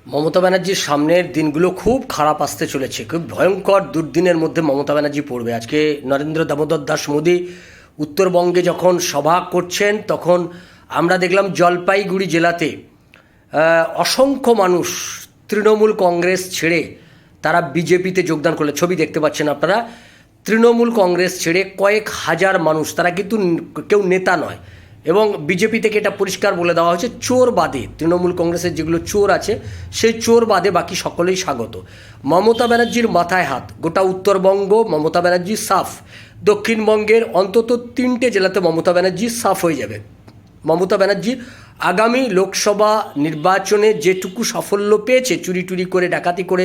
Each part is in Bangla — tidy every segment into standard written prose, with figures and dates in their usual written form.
মমতা ব্যানার্জির সামনের দিনগুলো খুব খারাপ আসতে চলেছে, খুব ভয়ঙ্কর দুর্দিনের মধ্যে মমতা ব্যানার্জি পড়বে। আজকে নরেন্দ্র দামোদর দাস মোদী উত্তরবঙ্গে যখন সভা করছেন তখন আমরা দেখলাম জলপাইগুড়ি জেলাতে অসংখ্য মানুষ তৃণমূল কংগ্রেস ছেড়ে তারা বিজেপিতে যোগদান করলে, ছবি দেখতে পাচ্ছেন আপনারা। তৃণমূল কংগ্রেস ছেড়ে কয়েক হাজার মানুষ, তারা কিন্তু কেউ নেতা নয়, এবং বিজেপি থেকে এটা পরিষ্কার বলে দেওয়া হয়েছে চোর বাদে, তৃণমূল কংগ্রেসের যেগুলো চোর আছে সেই চোর বাদে বাকি সকলেই স্বাগত। মমতা ব্যানার্জির মাথায় হাত, গোটা উত্তরবঙ্গ মমতা ব্যানার্জি সাফ, দক্ষিণবঙ্গের অন্তত 3টে জেলাতে মমতা ব্যানার্জি সাফ হয়ে যাবে। মমতা ব্যানার্জি আগামী লোকসভা নির্বাচনে যেটুকু সাফল্য পেয়েছে চুরি টুরি করে, ডাকাতি করে,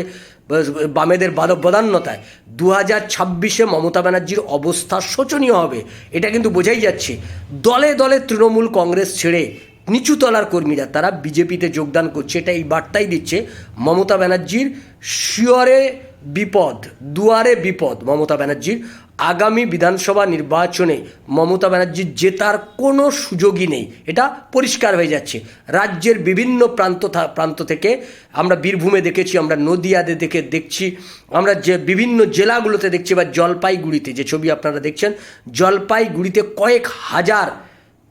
বামেদের বদান্যতায়, 2026-এ মমতা ব্যানার্জির অবস্থা শোচনীয় হবে, এটা কিন্তু বোঝাই যাচ্ছে। দলে দলে তৃণমূল কংগ্রেস ছেড়ে নিচুতলার কর্মীরা তারা বিজেপিতে যোগদান করছে, এটা এই বার্তাই দিচ্ছে মমতা ব্যানার্জির শিয়রে বিপদ, দুয়ারে বিপদ। মমতা ব্যানার্জির আগামী বিধানসভা নির্বাচনে মমতা ব্যানার্জির জেতার কোনো সুযোগই নেই, এটা পরিষ্কার হয়ে যাচ্ছে। রাজ্যের বিভিন্ন প্রান্ত থেকে আমরা বীরভূমে দেখেছি, আমরা নদিয়াতে দেখছি, আমরা যে বিভিন্ন জেলাগুলোতে দেখছি, বা জলপাইগুড়িতে যে ছবি আপনারা দেখছেন, জলপাইগুড়িতে কয়েক হাজার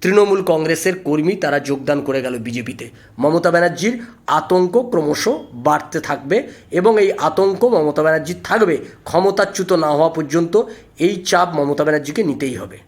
তৃণমূল কংগ্রেসের কর্মী তারা যোগদান করে গেল বিজেপিতে। মমতা ব্যানার্জির আতঙ্ক ক্রমশ বাড়তে থাকবে, এবং এই আতঙ্ক মমতা ব্যানার্জির থাকবে ক্ষমতাচ্যুত না হওয়া পর্যন্ত। এই চাপ মমতা ব্যানার্জিকে নিতেই হবে।